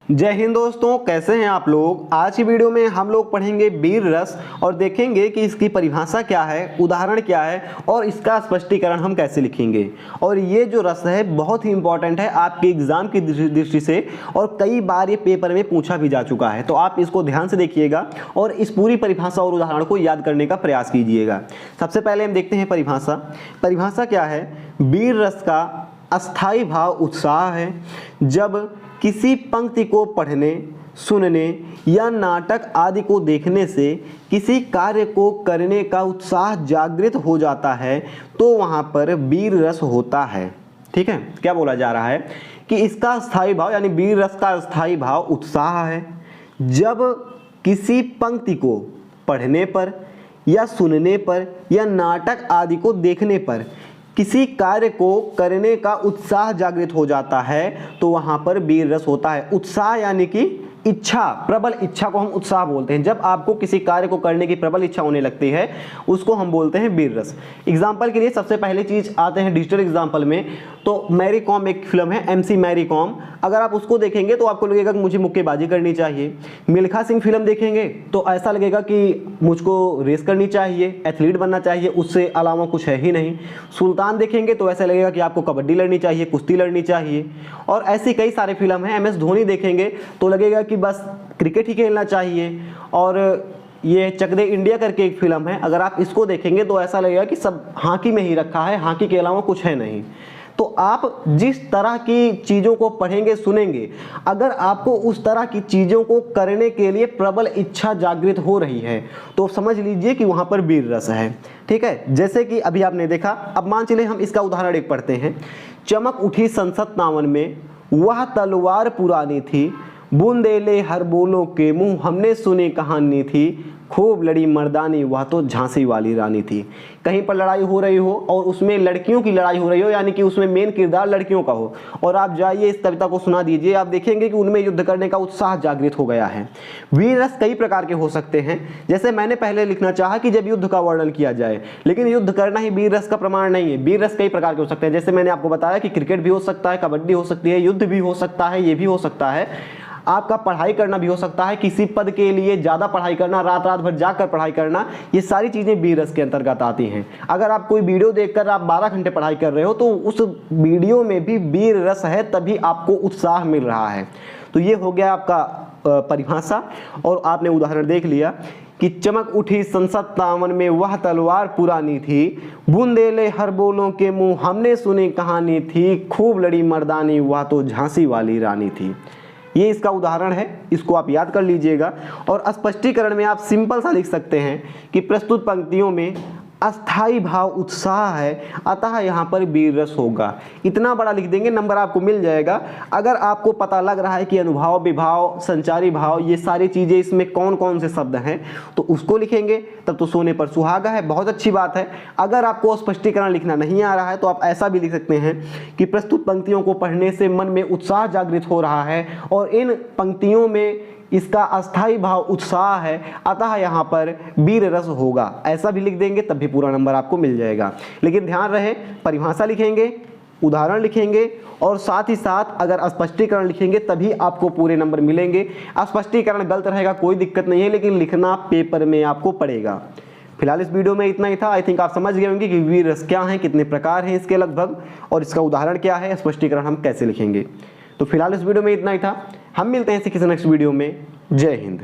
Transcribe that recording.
जय हिंद दोस्तों, कैसे हैं आप लोग। आज की वीडियो में हम लोग पढ़ेंगे वीर रस और देखेंगे कि इसकी परिभाषा क्या है, उदाहरण क्या है और इसका स्पष्टीकरण हम कैसे लिखेंगे। और ये जो रस है बहुत ही इंपॉर्टेंट है आपके एग्जाम की दृष्टि से और कई बार ये पेपर में पूछा भी जा चुका है। तो आप इसको ध्यान से देखिएगा और इस पूरी परिभाषा और उदाहरण को याद करने का प्रयास कीजिएगा। सबसे पहले हम देखते हैं परिभाषा क्या है। वीर रस का अस्थाई भाव उत्साह है। जब किसी पंक्ति को पढ़ने, सुनने या नाटक आदि को देखने से किसी कार्य को करने का उत्साह जागृत हो जाता है तो वहाँ पर वीर रस होता है। ठीक है, क्या बोला जा रहा है कि इसका स्थायी भाव यानी वीर रस का स्थायी भाव उत्साह है। जब किसी पंक्ति को पढ़ने पर या सुनने पर या नाटक आदि को देखने पर किसी कार्य को करने का उत्साह जागृत हो जाता है तो वहां पर वीर रस होता है। उत्साह यानी कि इच्छा, प्रबल इच्छा को हम उत्साह बोलते हैं। जब आपको किसी कार्य को करने की प्रबल इच्छा होने लगती है उसको हम बोलते हैं वीर रस। एग्जाम्पल के लिए सबसे पहले चीज आते हैं डिजिटल एग्जाम्पल में, तो मैरी कॉम एक फिल्म है, MC मैरी कॉम। अगर आप उसको देखेंगे तो आपको लगेगा कि मुझे मुक्केबाजी करनी चाहिए। मिल्खा सिंह फिल्म देखेंगे तो ऐसा लगेगा कि मुझको रेस करनी चाहिए, एथलीट बनना चाहिए, उससे अलावा कुछ है ही नहीं। सुल्तान देखेंगे तो ऐसा लगेगा कि आपको कबड्डी लड़नी चाहिए, कुश्ती लड़नी चाहिए। और ऐसी कई सारे फिल्म हैं। MS धोनी देखेंगे तो लगेगा कि बस क्रिकेट ही खेलना चाहिए। और ये चक दे इंडिया करके एक फिल्म है, अगर आप इसको देखेंगे तो ऐसा लगेगा कि सब हॉकी में ही रखा है, हॉकी के अलावा कुछ है नहीं। तो आप जिस तरह की चीज़ों को पढ़ेंगे, सुनेंगे, अगर आपको उस तरह की चीज़ों को करने के लिए प्रबल इच्छा जागृत हो रही है तो समझ लीजिए कि वहाँ पर वीर रस है। ठीक है, जैसे कि अभी आपने देखा। अब मान चलिए हम इसका उदाहरण एक पढ़ते हैं। चमक उठी संसद तावन में, वह तलवार पुरानी थी, बूंदेले हर बोलों के मुंह हमने सुनी कहानी थी, खूब लड़ी मर्दानी वह तो झांसी वाली रानी थी। कहीं पर लड़ाई हो रही हो और उसमें लड़कियों की लड़ाई हो रही हो, यानी कि उसमें मेन किरदार लड़कियों का हो, और आप जाइए इस कविता को सुना दीजिए, आप देखेंगे कि उनमें युद्ध करने का उत्साह जागृत हो गया है। वीर रस कई प्रकार के हो सकते हैं। जैसे मैंने पहले लिखना चाहा कि जब युद्ध का वर्णन किया जाए, लेकिन युद्ध करना ही वीर रस का प्रमाण नहीं है। वीर रस कई प्रकार के हो सकते हैं। जैसे मैंने आपको बताया कि क्रिकेट भी हो सकता है, कबड्डी हो सकती है, युद्ध भी हो सकता है, ये भी हो सकता है। आपका पढ़ाई करना भी हो सकता है, किसी पद के लिए ज़्यादा पढ़ाई करना, रात रात भर जाकर पढ़ाई करना, ये सारी चीज़ें वीर रस के अंतर्गत आती हैं। अगर आप कोई वीडियो देखकर आप 12 घंटे पढ़ाई कर रहे हो तो उस वीडियो में भी वीर रस है, तभी आपको उत्साह मिल रहा है। तो ये हो गया आपका परिभाषा। और आपने उदाहरण देख लिया कि चमक उठी संसद तावन में, वह तलवार पुरानी थी, बूंदेले हर बोलों के मुंह हमने सुनी कहानी थी, खूब लड़ी मर्दानी वह तो झांसी वाली रानी थी। ये इसका उदाहरण है, इसको आप याद कर लीजिएगा। और स्पष्टीकरण में आप सिंपल सा लिख सकते हैं कि प्रस्तुत पंक्तियों में अस्थाई भाव उत्साह है, अतः यहाँ पर वीर रस होगा। इतना बड़ा लिख देंगे, नंबर आपको मिल जाएगा। अगर आपको पता लग रहा है कि अनुभाव, विभाव, संचारी भाव, ये सारी चीज़ें इसमें कौन कौन से शब्द हैं तो उसको लिखेंगे, तब तो सोने पर सुहागा है, बहुत अच्छी बात है। अगर आपको स्पष्टीकरण लिखना नहीं आ रहा है तो आप ऐसा भी लिख सकते हैं कि प्रस्तुत पंक्तियों को पढ़ने से मन में उत्साह जागृत हो रहा है और इन पंक्तियों में इसका अस्थाई भाव उत्साह है, अतः यहाँ पर वीर रस होगा। ऐसा भी लिख देंगे तब भी पूरा नंबर आपको मिल जाएगा। लेकिन ध्यान रहे, परिभाषा लिखेंगे, उदाहरण लिखेंगे और साथ ही साथ अगर स्पष्टीकरण लिखेंगे तभी आपको पूरे नंबर मिलेंगे। स्पष्टीकरण गलत रहेगा कोई दिक्कत नहीं है, लेकिन लिखना पेपर में आपको पड़ेगा। फिलहाल इस वीडियो में इतना ही था। आई थिंक आप समझ गए होंगे कि वीर रस क्या है, कितने प्रकार हैं इसके लगभग, और इसका उदाहरण क्या है, स्पष्टीकरण हम कैसे लिखेंगे। तो फिलहाल इस वीडियो में इतना ही था। हम मिलते हैं किसी नेक्स्ट वीडियो में। जय हिंद।